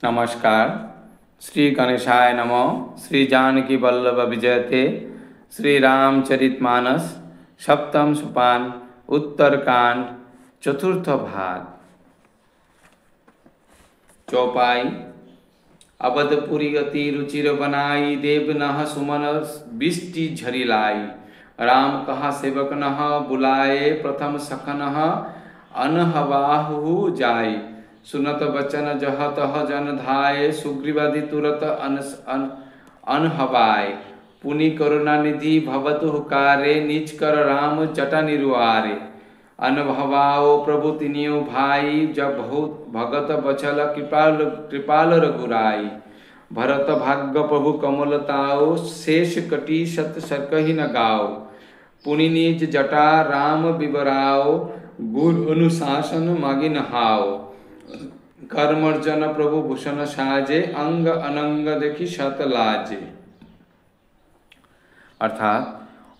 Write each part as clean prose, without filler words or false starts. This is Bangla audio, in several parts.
नमस्कार। श्री गणेशाय नमः। श्री जानकी वल्लभ विजयते। श्री रामचरितमानस सप्तम सोपान उत्तरकांड चतुर्थ भाग। चौपाई। अवधपुरी गति रुचिर बनाई, देव नह सुमन बिष्टि झरी लाई। राम कहा सेवक नह बुलाए, प्रथम सखन अनहवाहु जाय। सुनत बचन जह तह जन धाये, सुग्रीवादि तुरत अनहवाय। पुनि करुणा निधि भवतु हुकारे, निज कर राम जटा निरुआरे। अनभवाओ प्रभु तिनियो भाई, जब भगत बचल कृपाल रघुराई। भरत भाग्य प्रभु कमलताओ, शेष कटी सत सरकहि न गाओ। पुनि निज जटा राम बिबराओ, गुर अनुशासन मागि नहाओ। कर्मर्जन प्रभु भूषण साजे, अंग अनंग देखि शत लाजे। अर्थात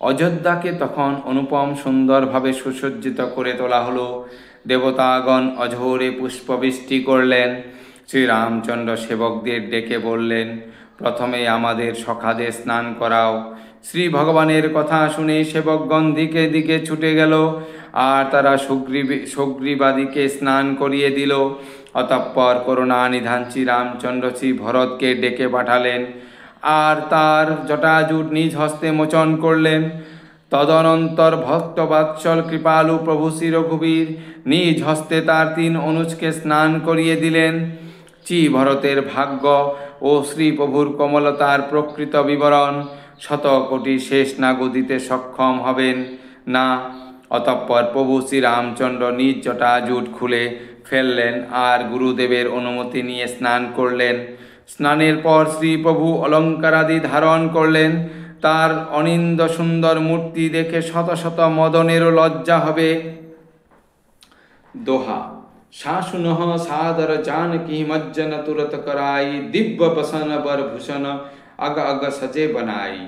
अयोध्याके तखन अनुपम सुंदर भावे सुसज्जित करे तोला हलो। देवतागण अझोरे पुष्पबृष्टि करलेन। श्री रामचंद्र सेवकদের ডেকে বললেন, প্রথমে আমাদের সখাদের স্নান করাও। শ্রী ভগবানের কথা শুনে সেবকগণ দিকে দিকে ছুটে গেল, আর তারা সুগ্রীবাদিকে স্নান করিয়ে দিল। অতঃপর করুণা নিধান শ্রী রামচন্দ্র শ্রী ভরতকে ডেকে পাঠালেন, আর তার জটাজুট নিজ হস্তে মোচন করলেন। তদনন্তর ভক্তবাৎসল কৃপালু প্রভু শ্রী রঘুবীর নিজ হস্তে তার 3 অনুজকে স্নান করিয়ে দিলেন। শ্রী ভরতের ভাগ্য ও শ্রী প্রভুর কমলতার প্রকৃত বিবরণ শত কোটি শেষ না গদিতে সক্ষম হবেন না। অতঃপর প্রভু শ্রী রামচন্দ্র নিজ জটাজুট খুলে ফেললেন, আর গুরুদেবের অনুমতি নিয়ে স্নান করলেন। স্নানের পর শ্রী প্রভু অলঙ্কারাদি ধারণ করলেন। তার অনিন্দ সুন্দর মূর্তি দেখে শত শত মদনেরও লজ্জা হবে। दोहा। शासुनः सादर जानकी मज्जन तुरत कराई, दिव्य बसन बर भूषण अग अग सजे बनाई।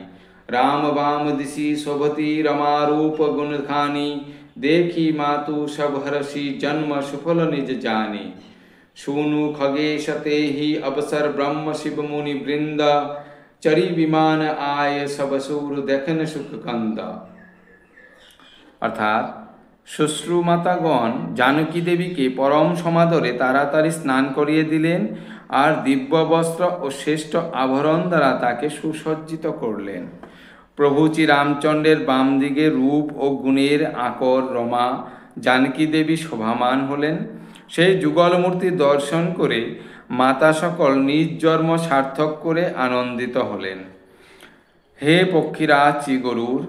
राम वाम दिशि शोभती रमारूप गुण खानी, देखी मातु सब हरषि जन्म सुफल निज जानी। सूनु खगेश तेहि अवसर ब्रह्म शिव मुनि वृंद, चरी विमान आय सब सूर देखन सुख कंद। अर्थात শ্বশ্রুমাতাগণ জানকী দেবীকে পরম সমাদরে তাড়াতাড়ি স্নান করিয়ে দিলেন, আর দিব্য বস্ত্র ও শ্রেষ্ঠ আভরণ দ্বারা তাকে সুসজ্জিত করলেন। প্রভু শ্রী রামচন্দ্রের বাম দিকে রূপ ও গুণের আকর রমা জানকী দেবী শোভামান হলেন। সেই যুগল মূর্তি দর্শন করে মাতা সকল নিজ জন্ম সার্থক করে আনন্দিত হলেন। হে পক্ষীরাজ শ্রী গরুর,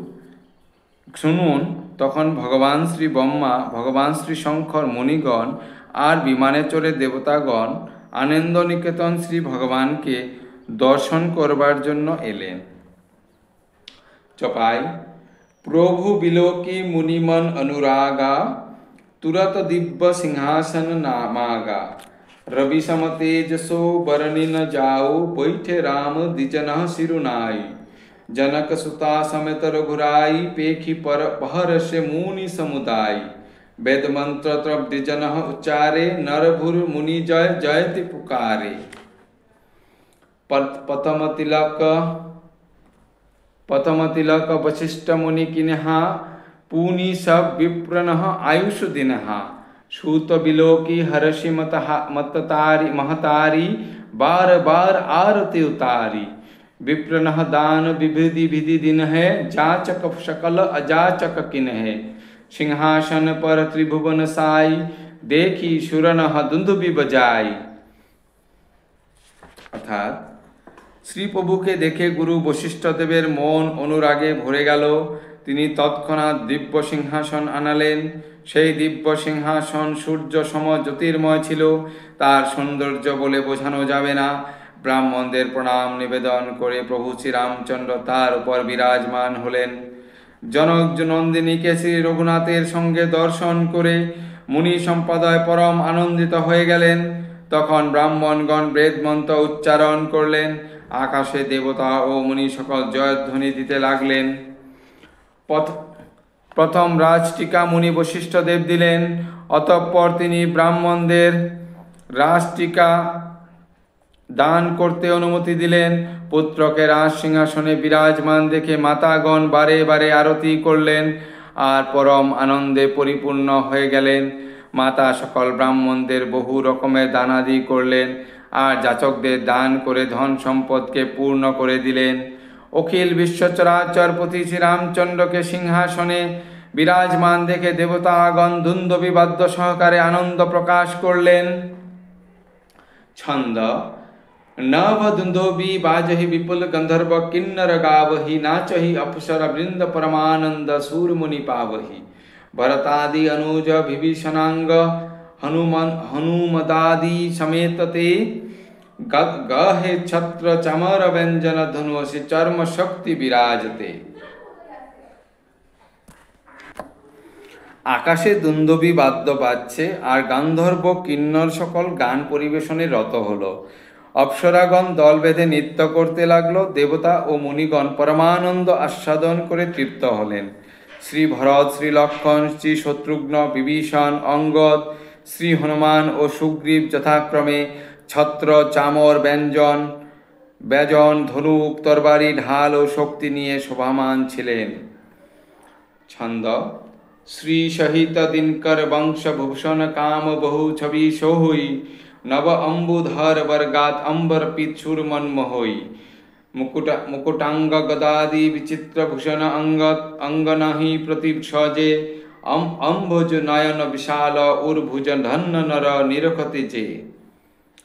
শুনুন। তখন ভগবান শ্রী ব্রহ্মা, ভগবান শ্রী শঙ্কর, মুনিগণ আর বিমানে চড়ে দেবতাগণ আনন্দ নিকেতন শ্রী ভগবানকে দর্শন করবার জন্য এলেন। চপাই। প্রভু বিলোকি মুনিমন অনুরাগা, तुरत दिव्य सिंहासन नामागा। रवि सम तेजसो बरनि न जाओ, बैठे राम द्विजन सिरुनाई। जनक सुता समेत रघुराई, पेखी पर पहर से मुनि समुदाय। वेद मंत्र तब द्विजन उच्चारे, नरभुर मुनि जय जयति पुकारे। पतम तिलक वशिष्ठ मुनि किन्हा, पूनि सब विप्रनः आयुष दिनहा। सूत बिलोकी हर्षि मततारी महतारी, बार बार आरती उतारी। विप्रनः दान विविधि विधि दिन है, जाचक सकल अजाचक किन है। सिंहासन पर त्रिभुवन साई, देखी सुरनः दुंदुबि बजाई। अर्थात श्री प्रभुके देखे गुरु वशिष्ठ देवेर मन अनुरागे भरे गेल। তিনি তৎক্ষণাৎ দিব্য সিংহাসন আনালেন। সেই দিব্য সিংহাসন সূর্য সম জ্যোতির্ময় ছিল, তার সৌন্দর্য বলে বোঝানো যাবে না। ব্রাহ্মণদের প্রণাম নিবেদন করে প্রভু শ্রীরামচন্দ্র তার উপর বিরাজমান হলেন। জনক নন্দিনীকে শ্রী রঘুনাথের সঙ্গে দর্শন করে মুনি সম্প্রদায় পরম আনন্দিত হয়ে গেলেন। তখন ব্রাহ্মণগণ বেদমন্ত্র উচ্চারণ করলেন, আকাশে দেবতা ও মুনি সকল জয়ধ্বনি দিতে লাগলেন। প্রথম রাজটিকা মুনি বশিষ্ঠদেব দিলেন। অতঃপর তিনি ব্রাহ্মণদের রাজটিকা দান করতে অনুমতি দিলেন। পুত্রকে রাজ সিংহাসনে বিরাজমান দেখে মাতাগণ বারে বারে আরতি করলেন আর পরম আনন্দে পরিপূর্ণ হয়ে গেলেন। মাতা সকল ব্রাহ্মণদের বহু রকমের দানাদি করলেন আর যাচকদের দান করে ধন সম্পদকে পূর্ণ করে দিলেন। অখিল বিশ্ব চরাচরপতি শ্রীরামচন্দ্রকে সিংহাসনে বিরাজমান দেখে দেবতাগণ দুন্দুভি বাদ্য সহকারে আনন্দ প্রকাশ করলেন। ছন্দ নভ দুন্দুভি বাজহি বিপুল গন্ধর্ব কিন্নর গাবহি নাচহি অপ্সর বৃন্দ পরমানন্দ সুরमुनि पावहि। भरतादि अनुज विभीषणांग हनुमदादि समेत ते गहे छत्र चमर व्यंजन धनुषि चर्म शक्ति विराजते। আকাশে দুন্দুভি বাদ্য বাজছে আর গান্ধর্ব কিন্নর সকল গান পরিবেশনে রত হলো। অপ্সরাগণ দল বেঁধে নৃত্য করতে লাগলো। দেবতা ও মুনিগণ পরমানন্দ আস্বাদন করে তৃপ্ত হলেন। শ্রী ভরত, শ্রী লক্ষ্মণ, শ্রী শত্রুঘ্ন, বিভীষণ, অঙ্গদ, শ্রী হনুমান ও সুগ্রীব যথাক্রমে ছত্র, চামর, ব্যজন, ধনুক, তরবারি, ঢাল ও শক্তি নিয়ে শোভামান ছিলেন। ছন্দ শ্রী সহিত দিনকর বংশ ভূষণ কাম বহু ছবি সোহই নব অম্বুধর বর্গাত অম্বর পিছুর মনমোহই। মুকুটাঙ্গ গদাদি বিচিত্র ভূষণ অঙ্গনাহি প্রতিসজে অম্বুজ নয়ন বিশাল উর্ভুজ ধন্য নর নিরখতে যে।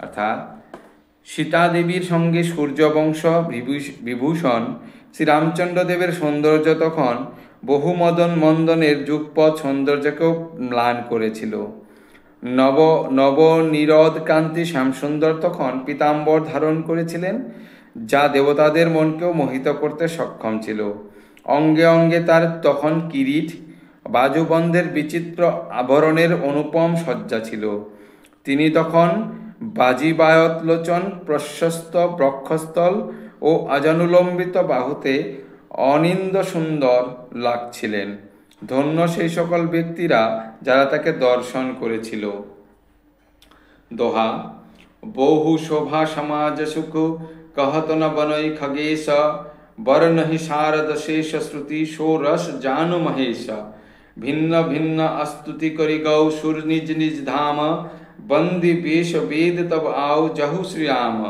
অর্থাৎ সীতা দেবীর সঙ্গে সূর্যবংশ বিভূষণ শ্রীরামচন্দ্র দেবের সৌন্দর্য তখন বহু মন্দনের যুগপৎ সৌন্দর্যকেও ম্লান করেছিল। নবনীরদ কান্তি শ্যামসুন্দর তখন পীতাম্বর ধারণ করেছিলেন, যা দেবতাদের মনকেও মোহিত করতে সক্ষম ছিল। অঙ্গে অঙ্গে তার তখন কিরীট, বাজুবন্ধের বিচিত্র আভরণের অনুপম সজ্জা ছিল। তিনি তখন বাজিবায়তলোচন, প্রশস্ত বক্ষস্থল ও অজানুলম্বিত বাহুতে অনিন্দ সুন্দর লাগছিলেন। ধন্য সেই সকল ব্যক্তিরা যারা তাকে দর্শন করেছিল। দোহা বহু শোভা সমাজ সুখ कहत न बनई खगेश बर नहीं शारद शेष श्रुति सो रस जानु महेश। भिन्न भिन्न स्तुति करि गौ सुर निज निज धाम बंदी वेश वेद तब आओ जहु श्री राम।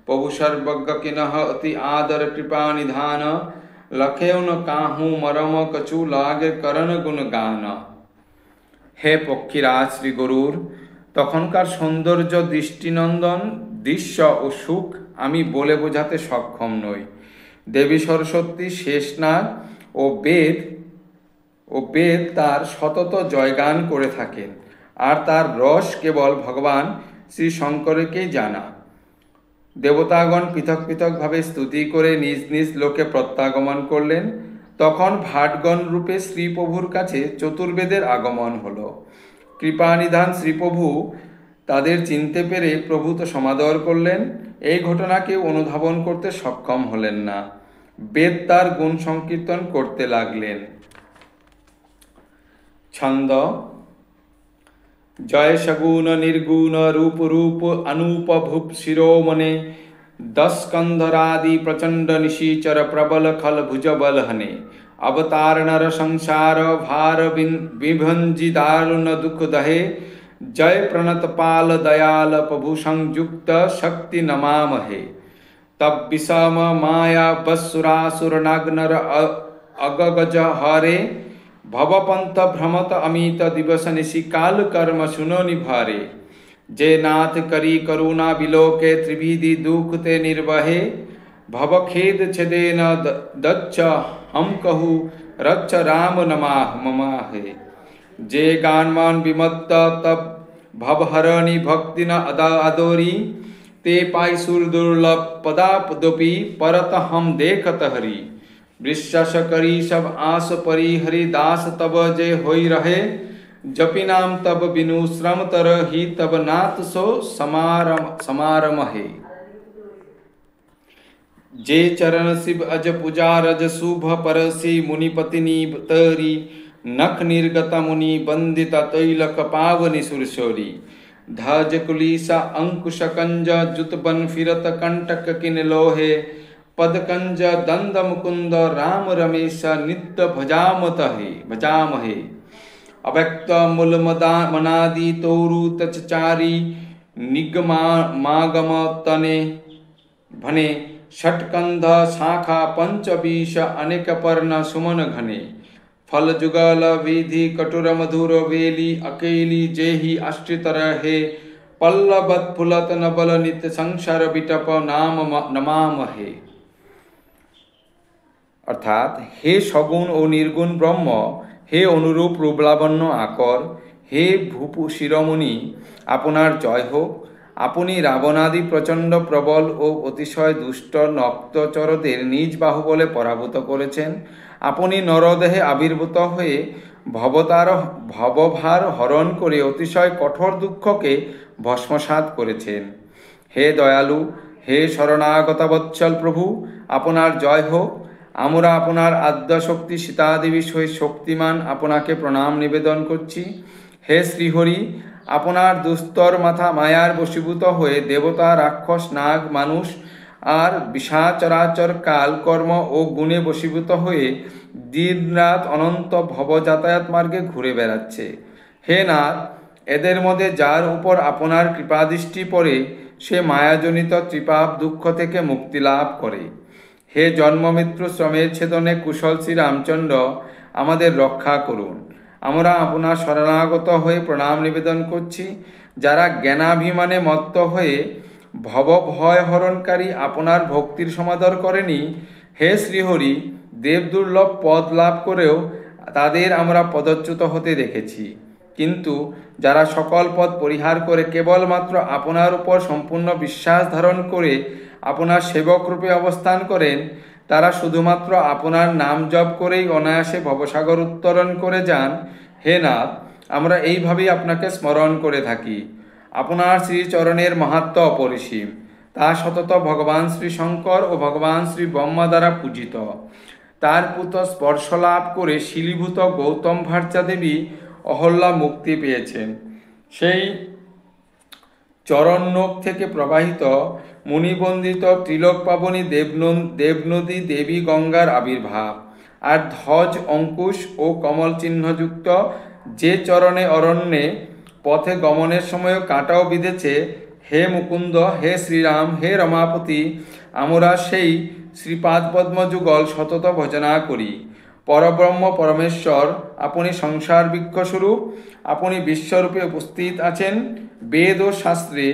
प्रभु सर्वज्ञ किनह अति आदर कृपा निधान लखेउ न काहू मरम कछु लागे करन गुण गान। হে পক্ষীরাজ শ্রী গরুর, তখনকার সৌন্দর্য, দৃষ্টিনন্দন দৃশ্য ও সুখ আমি বলে বোঝাতে সক্ষম নই। দেবী সরস্বতী শেষনাগ ও বেদ তার সতত জয়গান করে থাকেন, আর তার রস কেবল ভগবান শ্রী শঙ্করকেই জানা। দেবতাগণ পৃথক পৃথকভাবে স্তুতি করে নিজ নিজ লোকে প্রত্যাগমন করলেন। তখন ভাটগণ রূপে শ্রীপ্রভুর কাছে চতুর্বেদের আগমন হলো। কৃপানিধান শ্রীপ্রভু তাদের চিনতে পেরে প্রভূত সমাদর করলেন। এই ঘটনাকে অনুধাবন করতে সক্ষম হলেন না। বেদ তার গুণ সংকীর্তন করতে লাগলেন। ছন্দ জয় সগুণ নির্গুণ রূপ রূপ অনুপ ভূপ শিরোমণে दस्कंधरादि प्रचंड निशीचर प्रबल खल भुज बल हने। अवतार नर संसार भार विभंजि दारुण दुख दहे। जय प्रणत पाल दयाल प्रभु संयुक्त शक्ति नमामहे। तब विषम माया बसुरासुर नागनर अगगज हरे। भवपंथ भ्रमत अमित दिवस निशि काल कर्म सुनो निभारे। जे नाथ करी करुणा बिलोके त्रिविधि दुख ते निर्वहे। भवखेद छदे न दच्छ हम कहू रच्छ राम नमाह ममाहे। जे गानमान विमत्त तब भवहरणी भक्ति न अदोरी। ते पाई सुर दुर्लभ पदापदोपि परत हम देखत हरि। विश्वास करी सब आस परी हरि दास तब जे होई रहे। जपि नाम तब बिनु श्रम तर ही तब नाथ सो समारमहे। जे चरण शिव अज पूजा रज शुभ परसी मुनिपतिनी तरी। नख निर्गत मुनि बंदित तैलक पावनि सुरसोरी। ध्वज कुलीसा अंकुश कंज जुत बन फिरत कंटक किन लोहे पद कंज दंद मुकुंद राम रमेश नित्य भजामहे अव्यक्त मूल मनादि तोरु तचारी निगमागम तने भने षटकंध शाखा पंचबीश अनेक पर्ण सुमन घने फल जुगल विधि कटुर मधुर वेली अकेली जेहि आश्रित रहे पल्लवत फुलत नबल नित्य संसार बिटप नाम नमामहे। अर्थात हे सगुण और निर्गुण ब्रह्म, हे अनुरूप रूपलावण्य आकर, हे भूपु शिरोमणि आपनार जय होक। আপনি রাবণাদি প্রচণ্ড প্রবল ও অতিশয় দুষ্ট নক্তচরদের নিজ বাহুবলে পরাভূত করেছেন। আপনি নরদেহে আবির্ভূত হয়ে ভবভার হরণ করে অতিশয় কঠোর দুঃখকে ভস্মসাৎ করেছেন। হে দয়ালু, হে শরণাগতবৎসল প্রভু, আপনার জয় হোক। আমরা আপনার আদ্যশক্তি সীতাদেবী সহিত শক্তিমান আপনাকে প্রণাম নিবেদন করছি। হে শ্রীহরি, আপনার দুস্তর মাথা মায়ার বশীভূত হয়ে দেবতা, রাক্ষস, নাগ, মানুষ আর বিষাচরাচর কাল কর্ম ও গুণে বশীভূত হয়ে দিনরাত অনন্ত ভব যাতায়াত মার্গে ঘুরে বেড়াচ্ছে। হে নাথ, এদের মধ্যে যার উপর আপনার কৃপাদৃষ্টি পড়ে সে মায়াজনিত ত্রিপাপ দুঃখ থেকে মুক্তি লাভ করে। হে জন্মমৃত্যু শ্রমের ছেদনে কুশল শ্রী রামচন্দ্র, আমাদের রক্ষা করুন। আমরা আপনার শরণাগত হয়ে প্রণাম নিবেদন করছি। যারা জ্ঞানাভিমানে মত্ত হয়ে ভবভয় হরণকারী আপনার ভক্তির সমাদর করেনি, হে শ্রীহরি, দেবদুর্লভ পদ লাভ করেও তাদের আমরা পদচ্যুত হতে দেখেছি। কিন্তু যারা সকল পদ পরিহার করে কেবলমাত্র আপনার উপর সম্পূর্ণ বিশ্বাস ধারণ করে আপনার সেবক রূপে অবস্থান করেন, তারা শুধুমাত্র আপনার নাম জপ করেই অনায়াসে ভবসাগর উত্তরণ করে যান। হে নাথ, আমরা এইভাবেই আপনাকে স্মরণ করে থাকি। আপনার শ্রীচরণের মাহাত্ম্য অপরিসীম, তা সতত ভগবান শ্রী শঙ্কর ও ভগবান শ্রী ব্রহ্মা দ্বারা পূজিত। তার পুত স্পর্শ লাভ করে শিলীভূত গৌতম ভার্যা দেবী অহল্যা মুক্তি পেয়েছেন। সেই চরণনোক থেকে প্রবাহিত মুনিবন্দিত ত্রিলোক পাবনী দেবনদী দেবী গঙ্গার আবির্ভাব। আর ধ্বজ, অঙ্কুশ ও কমল চিহ্নযুক্ত যে চরণে অরণ্যে পথে গমনের সময়ও কাঁটাও বিঁধেছে, হে মুকুন্দ, হে শ্রীরাম, হে রমাপতি, আমরা সেই শ্রীপাদপদ্ম যুগল সতত ভজনা করি। পরব্রহ্ম পরমেশ্বর, আপনি সংসার বৃক্ষস্বরূপ, আপনি বিশ্বরূপে উপস্থিত আছেন। বেদ ও শাস্ত্রে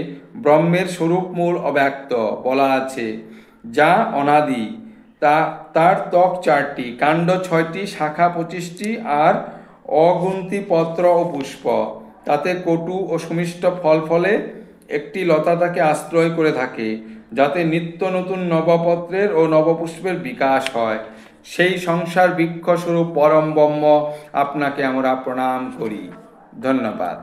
ব্রহ্মের স্বরূপ মূল অব্যক্ত বলা আছে, যা অনাদি। তার ত্বক 4টি, কাণ্ড 6টি, শাখা 25টি আর অগুন্তি পত্র ও পুষ্প। তাতে কটু ও সুমিষ্ট ফল ফলে একটি লতা তাকে আশ্রয় করে থাকে, যাতে নিত্য নতুন নবপত্রের ও নবপুষ্পের বিকাশ হয়। সেই সংসার বৃক্ষস্বরূপ পরম ব্রহ্ম আপনাকে আমরা প্রণাম করি। ধন্যবাদ।